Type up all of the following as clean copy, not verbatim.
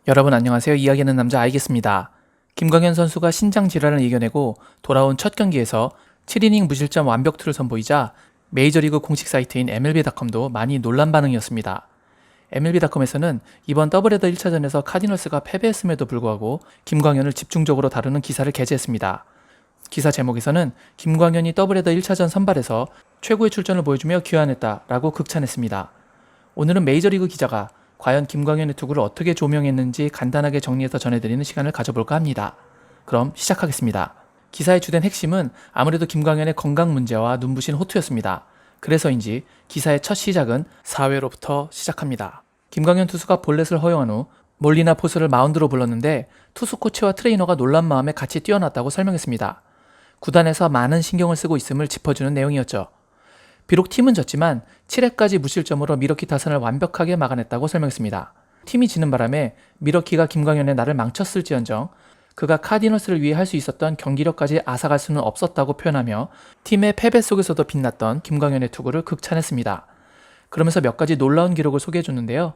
여러분 안녕하세요. 이야기하는 남자 알겠습니다. 김광현 선수가 신장 질환을 이겨내고 돌아온 첫 경기에서 7이닝 무실점 완벽투를 선보이자 메이저리그 공식 사이트인 MLB.com도 많이 놀란 반응이었습니다. MLB.com에서는 이번 더블헤더 1차전에서 카디널스가 패배했음에도 불구하고 김광현을 집중적으로 다루는 기사를 게재했습니다. 기사 제목에서는 김광현이 더블헤더 1차전 선발에서 최고의 출전을 보여주며 귀환했다라고 극찬했습니다. 오늘은 메이저리그 기자가 과연 김광현의 투구를 어떻게 조명했는지 간단하게 정리해서 전해드리는 시간을 가져볼까 합니다. 그럼 시작하겠습니다. 기사의 주된 핵심은 아무래도 김광현의 건강 문제와 눈부신 호투였습니다. 그래서인지 기사의 첫 시작은 4회로부터 시작합니다. 김광현 투수가 볼넷을 허용한 후 몰리나 포수를 마운드로 불렀는데 투수 코치와 트레이너가 놀란 마음에 같이 뛰어났다고 설명했습니다. 구단에서 많은 신경을 쓰고 있음을 짚어주는 내용이었죠. 비록 팀은 졌지만 7회까지 무실점으로 미러키 타선을 완벽하게 막아냈다고 설명했습니다. 팀이 지는 바람에 미러키가 김광현의 날을 망쳤을지언정 그가 카디널스를 위해 할 수 있었던 경기력까지 앗아갈 수는 없었다고 표현하며 팀의 패배 속에서도 빛났던 김광현의 투구를 극찬했습니다. 그러면서 몇 가지 놀라운 기록을 소개해줬는데요.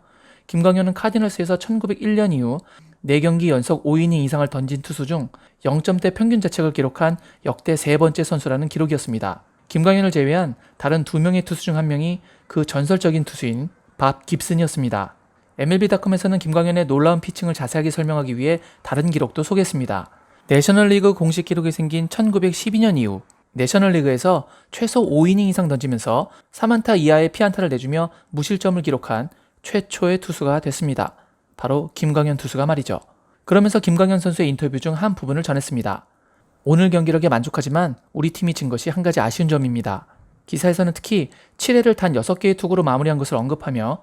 김광현은 카디널스에서 1901년 이후 4경기 연속 5이닝 이상을 던진 투수 중 0점대 평균 자책을 기록한 역대 세 번째 선수라는 기록이었습니다. 김광현을 제외한 다른 2명의 투수 중 1명이 그 전설적인 투수인 밥 깁슨이었습니다. MLB.com에서는 김광현의 놀라운 피칭을 자세하게 설명하기 위해 다른 기록도 소개했습니다. 내셔널리그 공식 기록이 생긴 1912년 이후 내셔널리그에서 최소 5이닝 이상 던지면서 3안타 이하의 피안타를 내주며 무실점을 기록한 최초의 투수가 됐습니다. 바로 김광현 투수가 말이죠. 그러면서 김광현 선수의 인터뷰 중 한 부분을 전했습니다. 오늘 경기력에 만족하지만 우리 팀이 진 것이 한 가지 아쉬운 점입니다. 기사에서는 특히 7회를 단 6개의 투구로 마무리한 것을 언급하며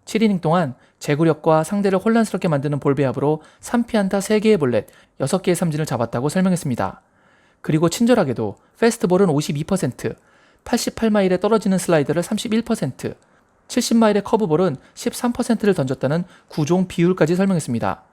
7이닝 동안 제구력과 상대를 혼란스럽게 만드는 볼 배합으로 3피안타 3개의 볼넷, 6개의 삼진을 잡았다고 설명했습니다. 그리고 친절하게도 패스트볼은 52%, 88마일에 떨어지는 슬라이더를 31%, 70마일의 커브볼은 13%를 던졌다는 구종 비율까지 설명했습니다.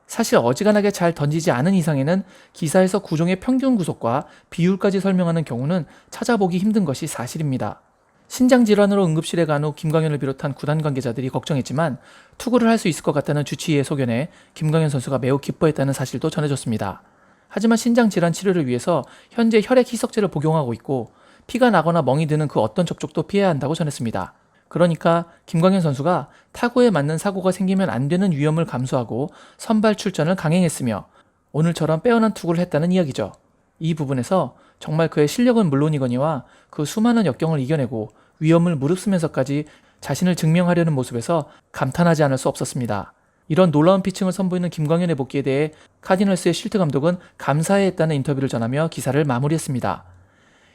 사실 어지간하게 잘 던지지 않은 이상에는 기사에서 구종의 평균 구속과 비율까지 설명하는 경우는 찾아보기 힘든 것이 사실입니다. 신장 질환으로 응급실에 간 후 김광현을 비롯한 구단 관계자들이 걱정했지만 투구를 할 수 있을 것 같다는 주치의의 소견에 김광현 선수가 매우 기뻐했다는 사실도 전해졌습니다. 하지만 신장 질환 치료를 위해서 현재 혈액 희석제를 복용하고 있고 피가 나거나 멍이 드는 그 어떤 접촉도 피해야 한다고 전했습니다. 그러니까 김광현 선수가 타구에 맞는 사고가 생기면 안 되는 위험을 감수하고 선발 출전을 강행했으며 오늘처럼 빼어난 투구를 했다는 이야기죠. 이 부분에서 정말 그의 실력은 물론이거니와 그 수많은 역경을 이겨내고 위험을 무릅쓰면서까지 자신을 증명하려는 모습에서 감탄하지 않을 수 없었습니다. 이런 놀라운 피칭을 선보이는 김광현의 복귀에 대해 카디널스의 실트 감독은 감사해했다는 인터뷰를 전하며 기사를 마무리했습니다.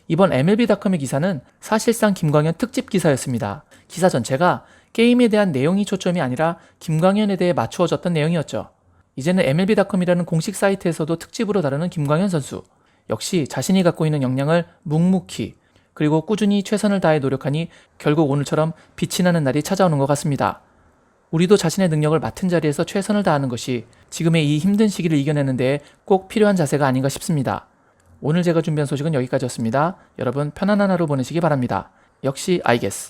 이번 MLB.com의 기사는 사실상 김광현 특집 기사였습니다. 기사 전체가 게임에 대한 내용이 초점이 아니라 김광현에 대해 맞추어졌던 내용이었죠. 이제는 MLB.com이라는 공식 사이트에서도 특집으로 다루는 김광현 선수. 역시 자신이 갖고 있는 역량을 묵묵히 그리고 꾸준히 최선을 다해 노력하니 결국 오늘처럼 빛이 나는 날이 찾아오는 것 같습니다. 우리도 자신의 능력을 맡은 자리에서 최선을 다하는 것이 지금의 이 힘든 시기를 이겨내는 데 꼭 필요한 자세가 아닌가 싶습니다. 오늘 제가 준비한 소식은 여기까지였습니다. 여러분 편안한 하루 보내시기 바랍니다. 역시 I guess.